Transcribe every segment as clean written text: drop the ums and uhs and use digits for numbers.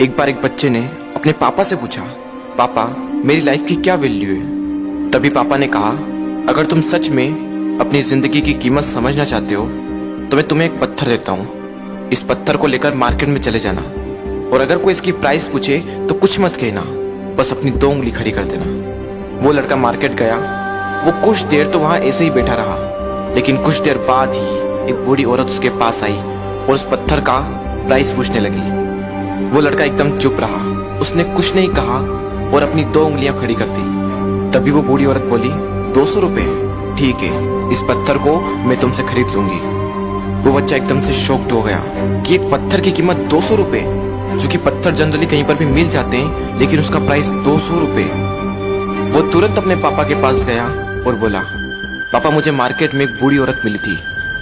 एक बार एक बच्चे ने अपने पापा से पूछा, पापा मेरी लाइफ की क्या वैल्यू है। तभी पापा ने कहा, अगर तुम सच में अपनी जिंदगी की कीमत समझना चाहते हो तो मैं तुम्हें एक पत्थर देता हूँ। इस पत्थर को लेकर मार्केट में चले जाना और अगर कोई इसकी प्राइस पूछे तो कुछ मत कहना, बस अपनी 2 उंगली खड़ी कर देना। वो लड़का मार्केट गया। वो कुछ देर तो वहां ऐसे ही बैठा रहा, लेकिन कुछ देर बाद ही एक बूढ़ी औरत उसके पास आई और उस पत्थर का प्राइस पूछने लगी। वो लड़का एकदम चुप रहा, उसने कुछ नहीं कहा और अपनी 2 उंगलियां खड़ी कर दी। तभी वो बूढ़ी औरत बोली, 200 रुपए, ठीक है, इस पत्थर को मैं तुमसे खरीद लूंगी। वो बच्चा एकदम से शॉक्ड हो गया कि एक पत्थर की कीमत 200 रुपए, जो कि पत्थर जनरली कहीं पर भी मिल जाते हैं, लेकिन उसका प्राइस 200 रुपए। वो तुरंत अपने पापा के पास गया और बोला, पापा मुझे मार्केट में एक बूढ़ी औरत मिली थी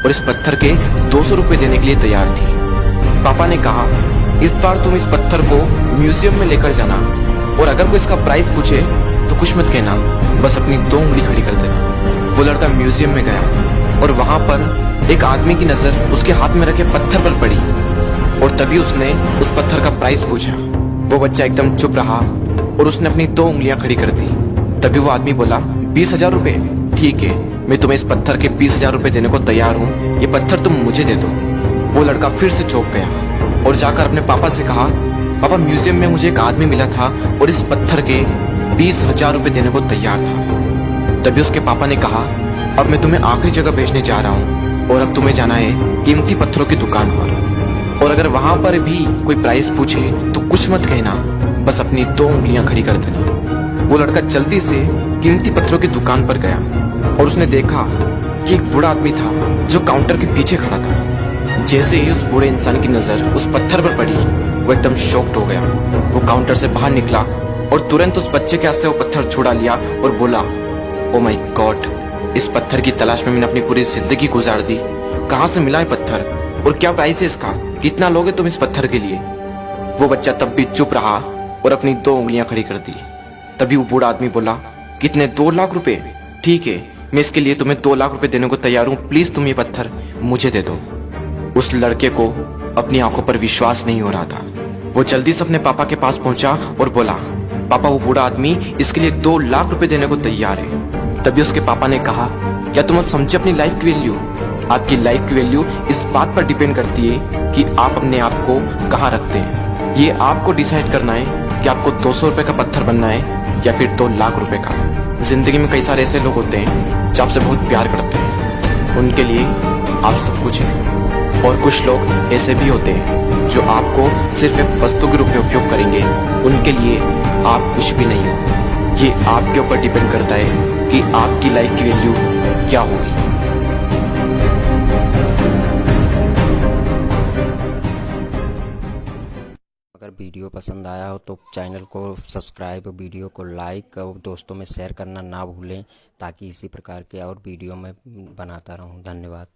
और इस पत्थर के 200 रुपए देने के लिए तैयार थी। पापा ने कहा, इस बार तुम इस पत्थर को म्यूजियम में लेकर जाना और अगर कोई इसका प्राइस पूछे तो कुछ मत कहना, बस अपनी 2 उंगली खड़ी कर देना। वो लड़का म्यूजियम में गया और वहां पर एक आदमी की नजर उसके हाथ में रखे पत्थर पर पड़ी और तभी उसने उस पत्थर का प्राइस पूछा। वो बच्चा एकदम चुप रहा और उसने अपनी 2 उंगलियां खड़ी कर दी। तभी वो आदमी बोला, 20,000 रुपए, ठीक है, मैं तुम्हें इस पत्थर के 20,000 रुपए देने को तैयार हूँ, ये पत्थर तुम मुझे दे दो। वो लड़का फिर से चौंक गया और जाकर अपने पापा से कहा, पापा म्यूजियम में मुझे एक आदमी मिला था और इस पत्थर के 20,000 रुपए देने को तैयार था। तभी उसके पापा ने कहा, अब मैं तुम्हें आखिरी जगह भेजने जा रहा हूँ और अब तुम्हें जाना है कीमती पत्थरों की दुकान पर और अगर वहां पर भी कोई प्राइस पूछे तो कुछ मत कहना, बस अपनी 2 उंगलियां खड़ी कर देना। वो लड़का जल्दी से कीमती पत्थरों की दुकान पर गया और उसने देखा कि एक बूढ़ा आदमी था जो काउंटर के पीछे खड़ा था। जैसे ही उस बूढ़े इंसान की नजर उस पत्थर पर पड़ी, वो एकदम शॉक्ड हो गया। वो काउंटर से बाहर निकला और तुरंत उस बच्चे के हाथ से वो पत्थर छुड़ा लिया और बोला, ओ माय गॉड, इस पत्थर की तलाश में मैंने अपनी पूरी जिंदगी गुजार दी। कहाँ से मिला है पत्थर और क्या प्राइस है इसका, कितना लोगे तुम इस पत्थर के लिए। वो बच्चा तब भी चुप रहा और अपनी 2 उंगलियां खड़ी कर दी। तभी वो बूढ़ा आदमी बोला, कितने, 2 लाख रुपए, ठीक है, मैं इसके लिए तुम्हें 2 लाख रुपए देने को तैयार हूँ, प्लीज तुम ये पत्थर मुझे दे दो। उस लड़के को अपनी आंखों पर विश्वास नहीं हो रहा था। वो जल्दी से अपने पापा के पास पहुंचा और बोला, पापा वो बूढ़ा आदमी इसके लिए 2 लाख रुपए देने को तैयार है। तभी उसके पापा ने कहा, क्या तुम अब समझे अपनी लाइफ की वैल्यू? आपकी लाइफ की वैल्यू इस बात पर डिपेंड करती है कि आप अपने आप को कहाँ रखते हैं। ये आपको डिसाइड करना है कि आपको 200 रुपए का पत्थर बनना है या फिर 2 लाख रुपए का। जिंदगी में कई सारे ऐसे लोग होते हैं जो आपसे बहुत प्यार करते हैं, उनके लिए आप सब कुछ हैं, और कुछ लोग ऐसे भी होते हैं जो आपको सिर्फ एक वस्तु के रूप में उपयोग करेंगे, उनके लिए आप कुछ भी नहीं हो। ये आपके ऊपर डिपेंड करता है कि आपकी लाइफ की वैल्यू क्या होगी। अगर वीडियो पसंद आया हो तो चैनल को सब्सक्राइब, वीडियो को लाइक और दोस्तों में शेयर करना ना भूलें, ताकि इसी प्रकार के और वीडियो मैं बनाता रहूं। धन्यवाद।